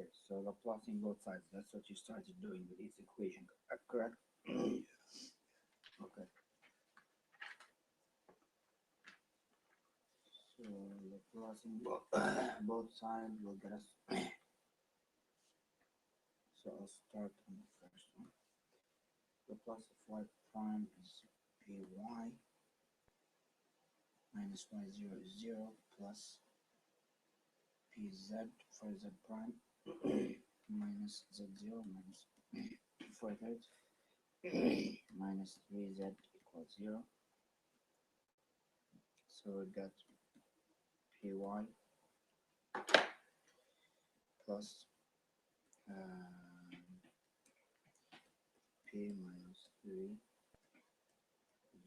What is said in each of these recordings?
Okay, so Laplaceing both sides, that's what you started doing with this equation, correct? Okay. So Laplaceing both sides will get us. So I'll start on the first one. Laplace of y prime is py minus y0 is 0 plus pz for z prime minus z0 minus 4/3 minus 3z equals 0. So we got py plus p minus 3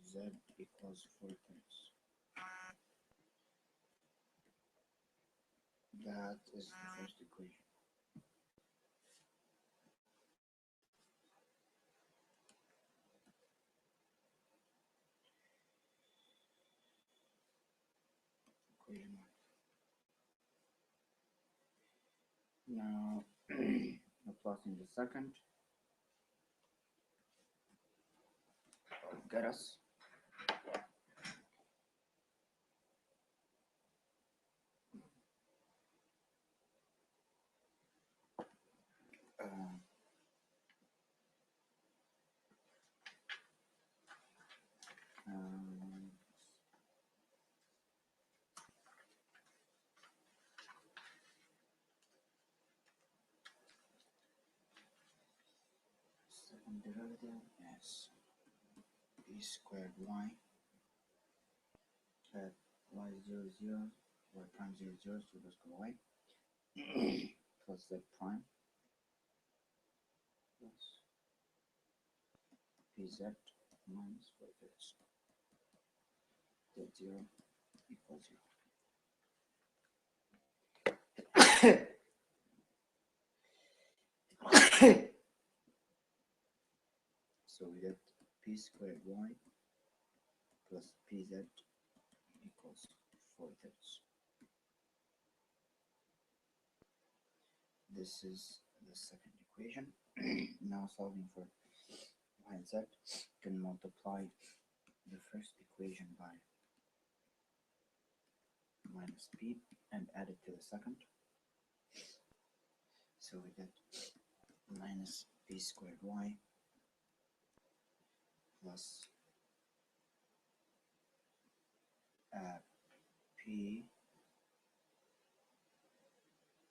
z equals 4/3. That is the first equation. Equation 1. Now Laplaceing the second will get us second derivative is p squared y at y0 0 y prime 0 0, so let's go away plus z prime plus pz minus 4/3 z0 equals 0. So we get p squared y plus pz equals 4/3. This is the second equation. Now solving for y and z, you can multiply the first equation by minus p and add it to the second. So we get minus p squared y plus p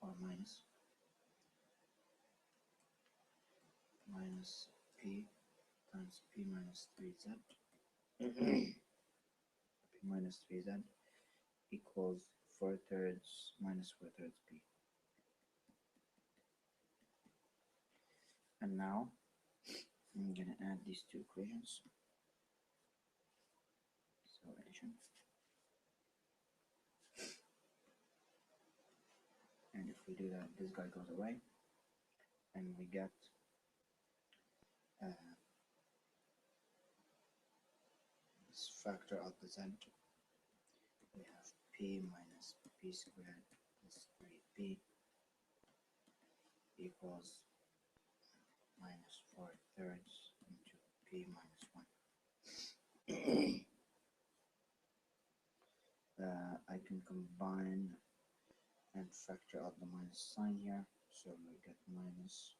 or minus p times p minus 3z p minus 3z equals 4/3 minus 4/3 p. And now I'm gonna add these two equations. So addition. And if we do that, this guy goes away, and we get this factor out the z. We have p minus p squared plus 3p equals minus 4/3 into p minus 1. I can combine and factor out the minus sign here, so we get minus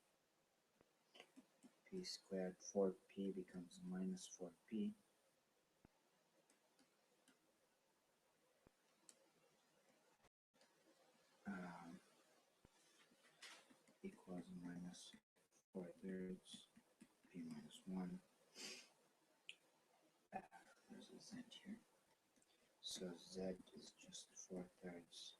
p squared, 4p becomes minus 4p equals minus 4/3 p minus 1. There's a z here, so z is just 4/3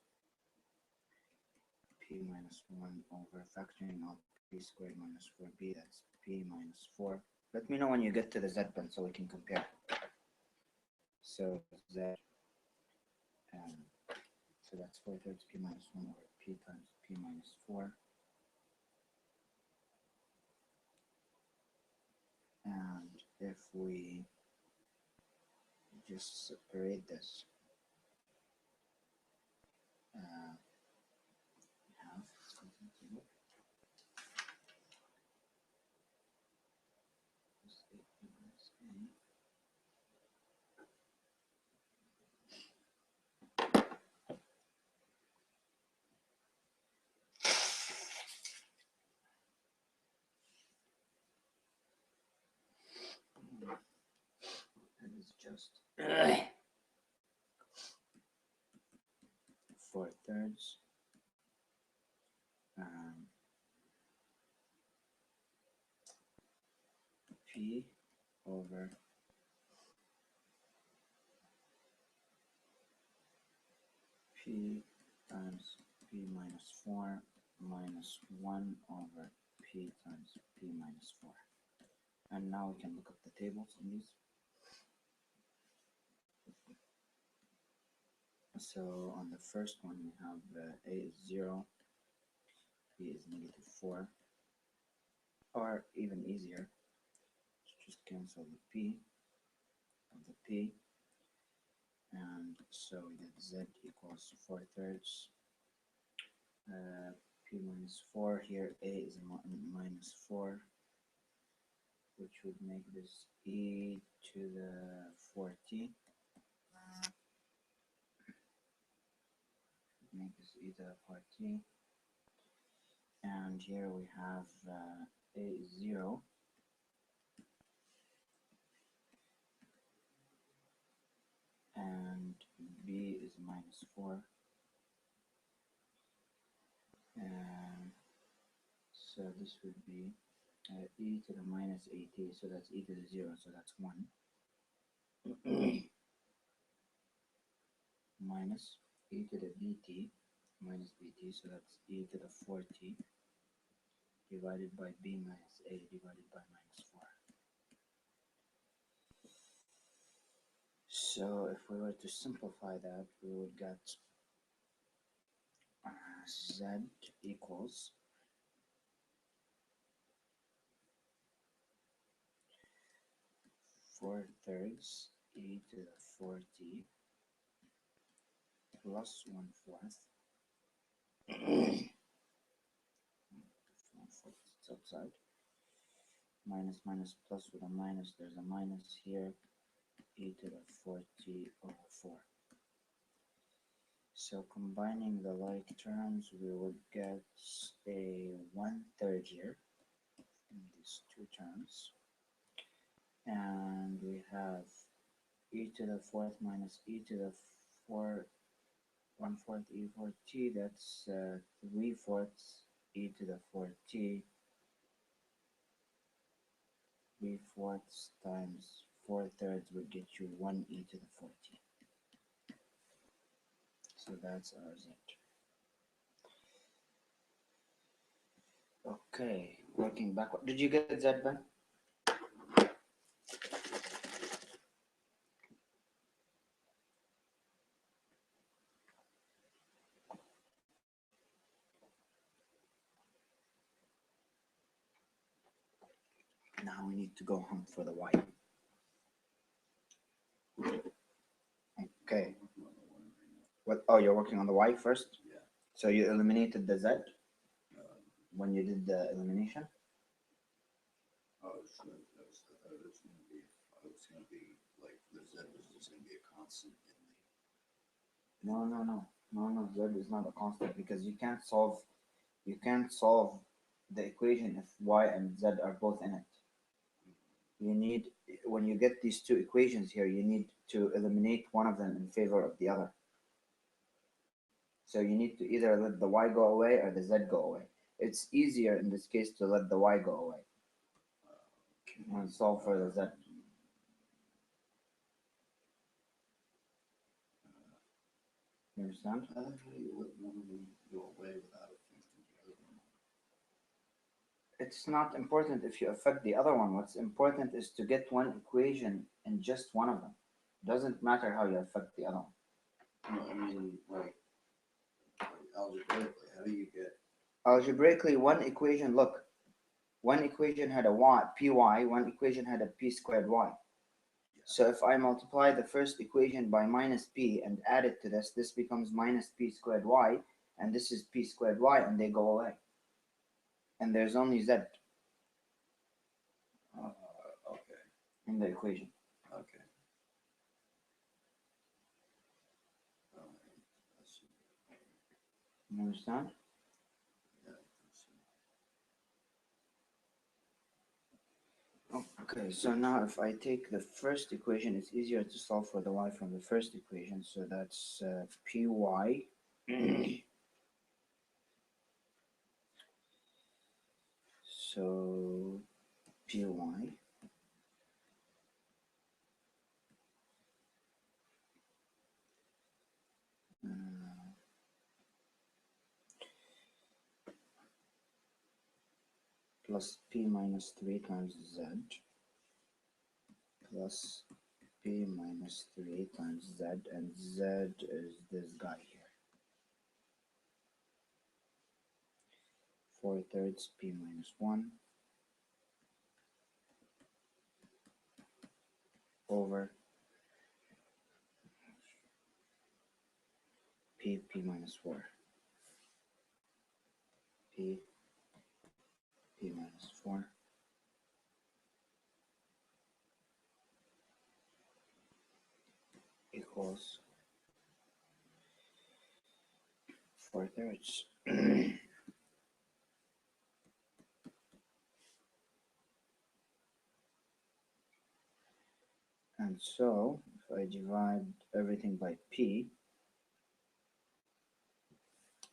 p minus 1 over factoring out p squared minus 4b, that's p minus 4. Let me know when you get to the z pen so we can compare. So z, so that's 4/3 p minus 1 over p times p minus 4. And if we just separate this half, 4/3 P over P times P minus 4 minus 1 over P times P minus 4. And now we can look up the tables on these. So on the first one we have A is 0, P is -4, or even easier, just cancel the P of the P, and so we get Z equals 4/3 P minus 4. Here A is minus 4, which would make this e to the 4t. Make this e to the 4t. And here we have A is 0. And B is minus 4. So this would be e to the minus 8t, so that's e to the 0, so that's 1. Minus e to the bt, minus bt, so that's e to the 4t, divided by b minus a divided by minus 4. So if we were to simplify that, we would get z equals 4/3 e to the 4t plus 1/4. 1/4 is outside. Minus minus plus with a minus, there's a minus here, e to the 4t over 4. So combining the like terms, we would get a 1/3 here in these two terms. And we have e to the 4th minus e to the 4, 1/4 e 4t, that's 3/4 e to the 4t. 3/4 times 4/3 would get you 1 e to the 4t. So that's our z. Okay, working backward. Did you get z, Ben? Now we need to go hunt for the y. Okay. What? Oh, you're working on the y first? Yeah. So you eliminated the z when you did the elimination? I thought it was going to be like the z was just going to be a constant in No, z is not a constant because you can't solve the equation if y and z are both in it. You need, when you get these two equations here, you need to eliminate one of them in favor of the other. So you need to either let the y go away or the z go away. It's easier in this case to let the y go away and solve for the z. You understand? How do you let one of them go away without affecting the other one? It's not important if you affect the other one. What's important is to get one equation in just one of them. Doesn't matter how you affect the other one. No, I mean, like algebraically, how do you get? Algebraically, one equation, look, one equation had a y, py, one equation had a p squared y. So if I multiply the first equation by minus p and add it to this becomes minus p squared y, and this is p squared y, and they go away. And there's only z Okay. in the equation. Okay. You understand? Yeah. Okay, so now if I take the first equation, it's easier to solve for the y from the first equation. So that's py. So py plus p minus 3 times z plus p minus 3 times z, and z is this guy here. 4/3 p minus 1 over p minus 4. p minus 4 equals 4/3. And so if I divide everything by p,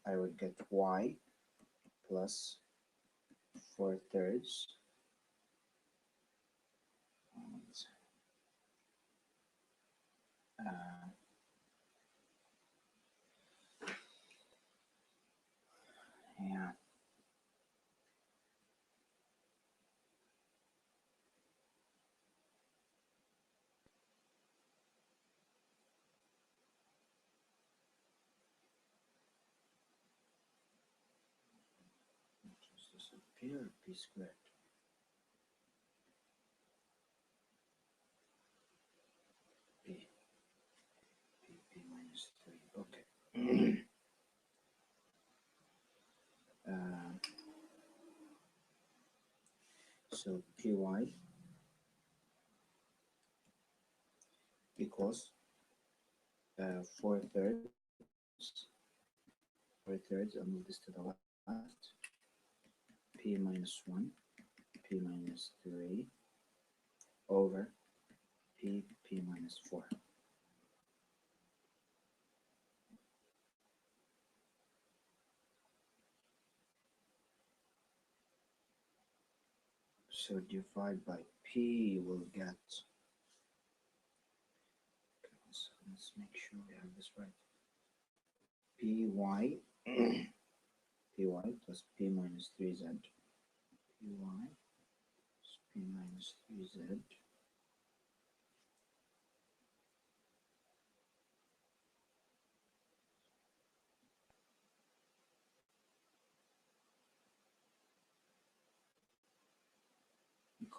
I would get y plus 4/3 uh, yeah, just disappear p squared. p minus 3. Okay. uh, so py equals 4/3. 4/3. I'll move this to the left. P minus 1, p minus 3 over p minus 4. So divide by p, you will get. So let's make sure we have this right. Py py plus p minus 3z. Py plus p minus 3z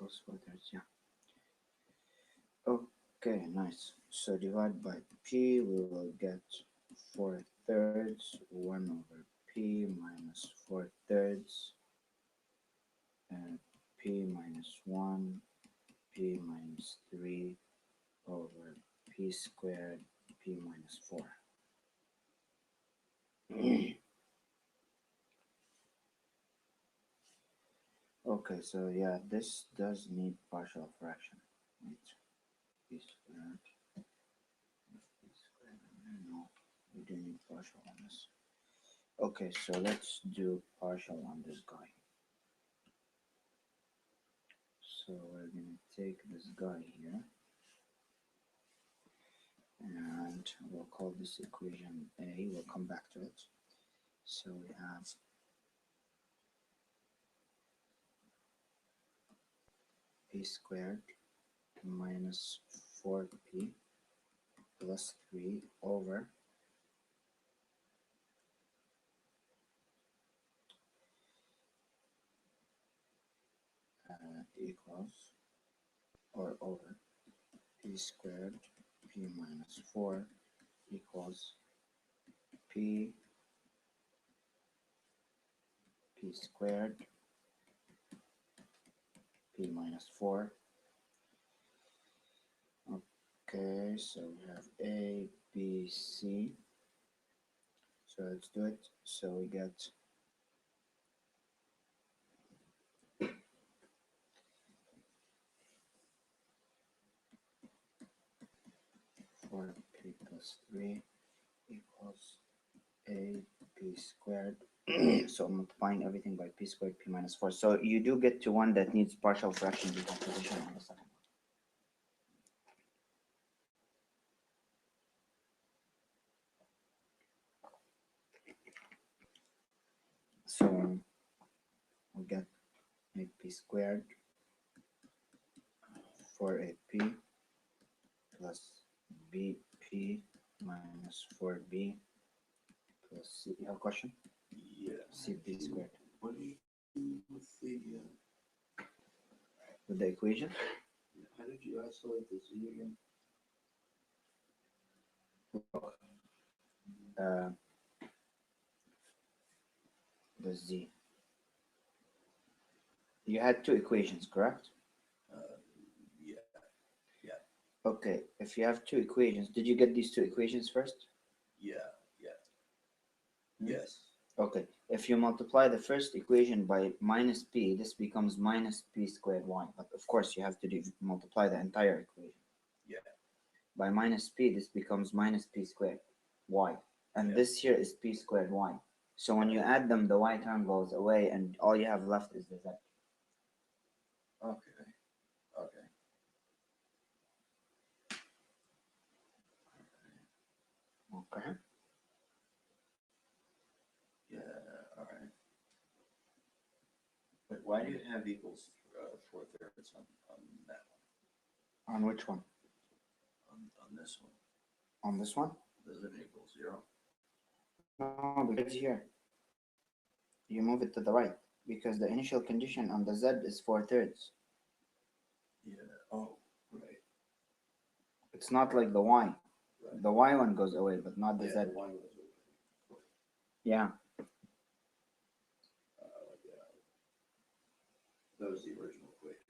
equals 4/3. Yeah. Okay, nice. So divide by p, we will get 4/3, 1 over p minus 4/3, and p minus 1, p minus 3 over p squared, p minus 4. Okay, so yeah, this does need partial fraction. Wait, p squared, p squared, no, we do need partial on this. Okay, so let's do partial on this guy. So we're going to take this guy here, and we'll call this equation A. We'll come back to it. So we have p squared minus 4p plus 3 over equals or over p squared p minus 4 equals p squared p minus 4. Okay, so we have A, B, C. So let's do it. So we get 4p plus 3 equals a p squared. So I'm multiplying everything by p squared p minus 4. So you do get to one that needs partial fraction decomposition on the second one. So we get a p squared 4ap plus bp minus 4b plus c. You have a question? Yeah. Cp squared. What do you do with the equation? how did you isolate the z again? Uh, the z. You had two equations, correct? Yeah. Okay, if you have two equations, did you get these two equations first? Yeah. Hmm? Yes. Okay, if you multiply the first equation by minus p, this becomes minus p squared y. But of course, you have to multiply the entire equation. Yeah. By minus p, this becomes minus p squared y. And Yeah. this here is p squared y. So when you add them, the y term goes away, and all you have left is the z. Okay. Okay. Yeah. All right. But why do you have equals 4/3 on that one? On which one? On this one. On this one? Does it equal 0? No, because here. You move it to the right, because the initial condition on the z is 4/3. Yeah. Oh, right. It's not like the y. Right. The y one goes away, but not the Yeah, z. the y goes away. Yeah. That was the original equation.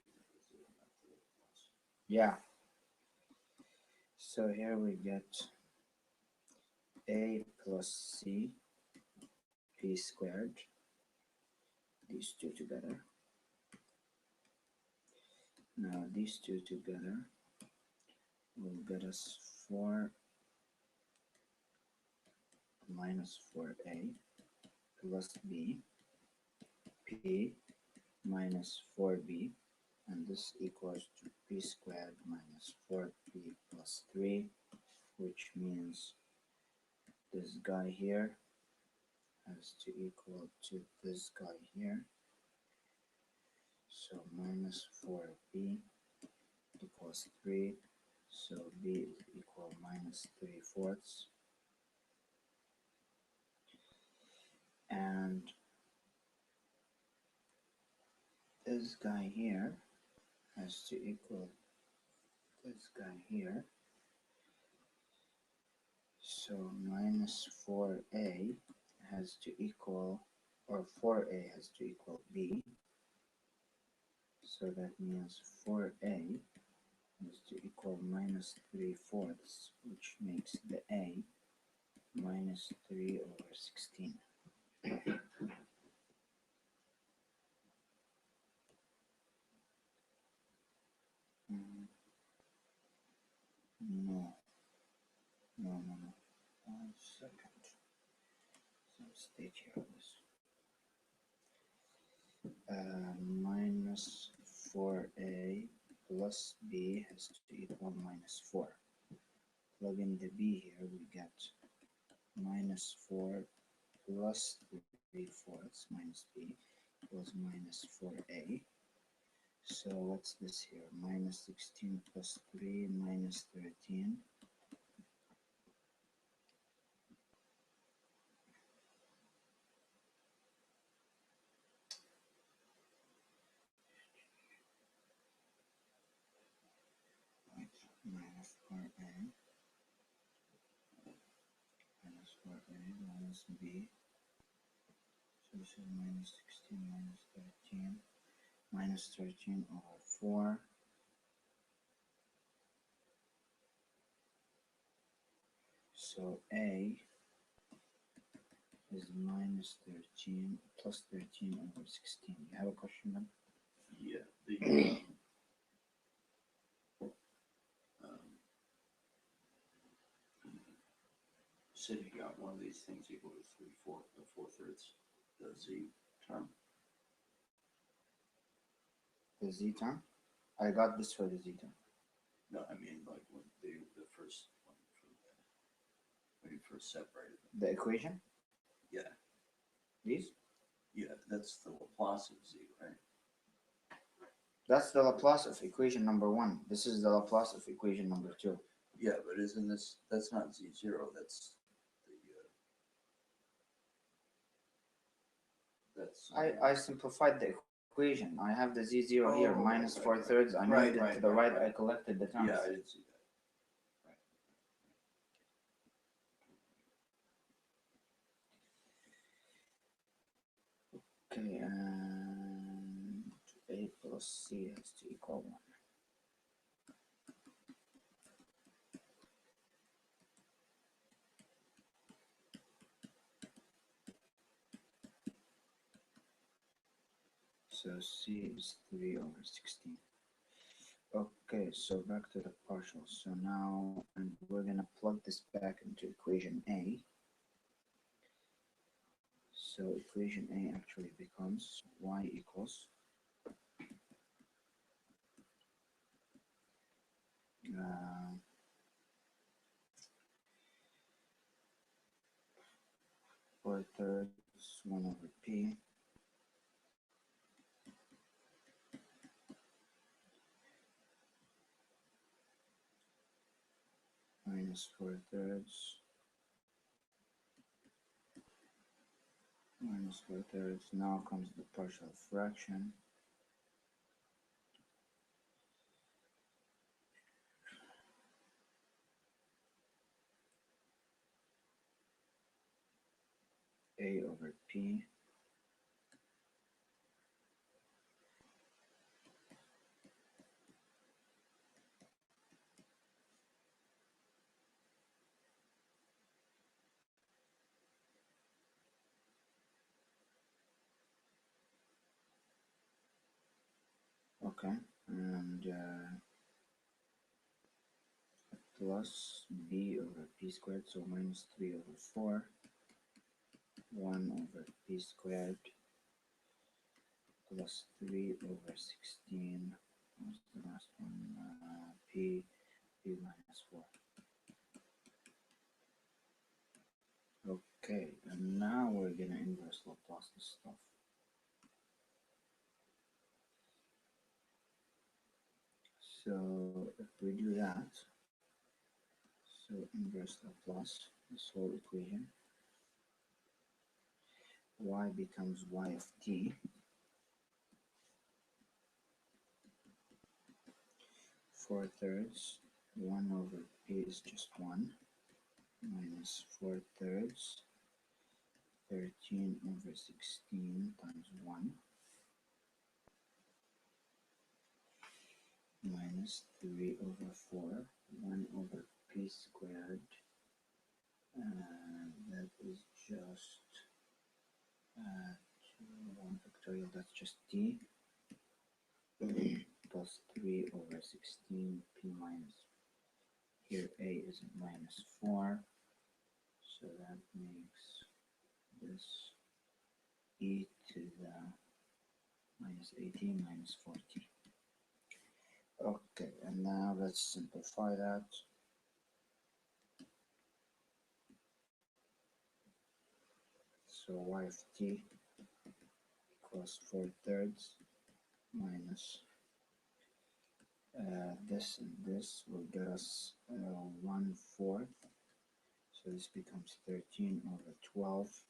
Yeah. So here we get a plus c p squared. These two together. Now these two together will get us 4 minus 4a plus b, p minus 4b, and this equals to p squared minus 4p plus 3, which means this guy here has to equal to this guy here. So minus 4b equals 3, so b is equal minus 3/4. And this guy here has to equal this guy here. So minus 4a has to equal, or 4a has to equal b. So that means 4a has to equal minus 3/4, which makes the a minus 3/16. No. 1 second. Some state here of this. Minus 4a plus b has to equal minus 4. Plug in the b here, we get minus 4 plus 3/4 minus b equals minus 4a. So what's this here? Minus 16 plus 3 minus 13. Minus 4a minus b. So this is minus 16 minus 13. Minus 13 over 4. So a is minus 13 plus 13 over 16. You have a question then? Yeah. So you got one of these things equal to 4/3, the z term. The z term? I got this for the z term. No, I mean like when the first one from when you first separated them. The equation? Yeah, These? yeah, that's the Laplace of z, right? That's the Laplace of equation number 1. This is the Laplace of equation number 2. Yeah, but isn't this, that's not z0, that's the, that's. I simplified the equation. I have the z0 here, Oh, minus right, 4/3. I right, moved it right, to the right, right. right. I collected the terms. Yeah, I didn't see that. Okay, and a plus c has to equal 1. So c is 3/16. Okay, so back to the partial. So now, and we're gonna plug this back into equation A. So equation A actually becomes y equals uh, 4/3 1/p minus 4/3 minus 4/3. Now comes the partial fraction. A/p. Okay, and plus b/p², so minus 3/4 1/p² plus 3/16. What's the last one? P minus 4. Okay, and now we're gonna inverse Laplace this stuff. So if we do that, so inverse Laplace this whole equation, y becomes y of t 4/3 1/p is just 1 minus 4/3 13/16 times 1 minus 3/4 1/p², and that is just 1 factorial, that's just t plus 3/16 p minus, here a is minus 4, so that makes this e to the minus 18 minus 40. Okay, and now let's simplify that. So y of t equals 4/3 minus this and this will get us 1/4. So this becomes 13/12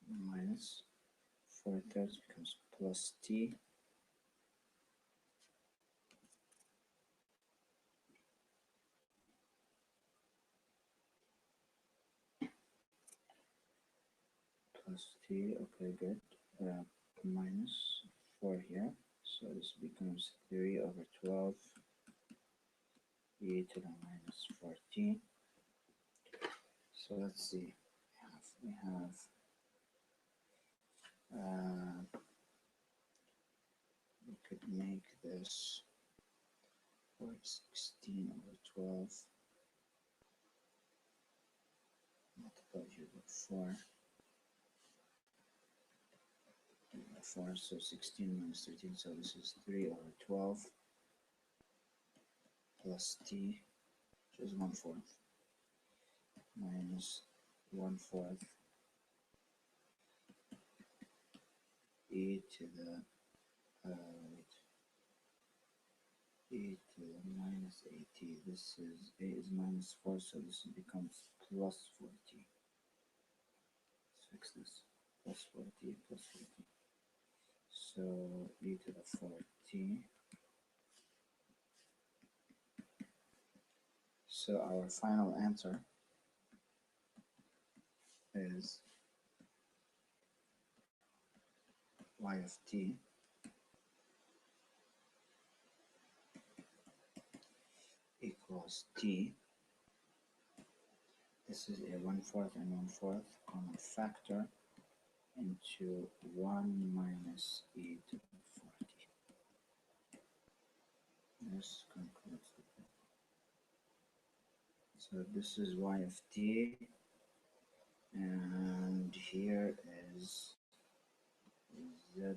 minus 4/3 becomes plus t plus t. Okay, good. Minus 4 here. So this becomes 3/12 e to the minus 14. So let's see. We have we could make this for 16 over 12 multiplied here by 4. 4, so 16 minus 13, so this is 3 over 12 plus t, which is 1/4, minus 1/4 e to the e to the minus 8t. This is a is minus 4, so this becomes plus 4t. Let's fix this. Plus 4t plus 4t. So e to the 4t. So our final answer is y of t equals t. This is a 1/4 and 1/4 common factor into 1 minus e to the 4t. This concludes the problem. So this is y of t, and here is z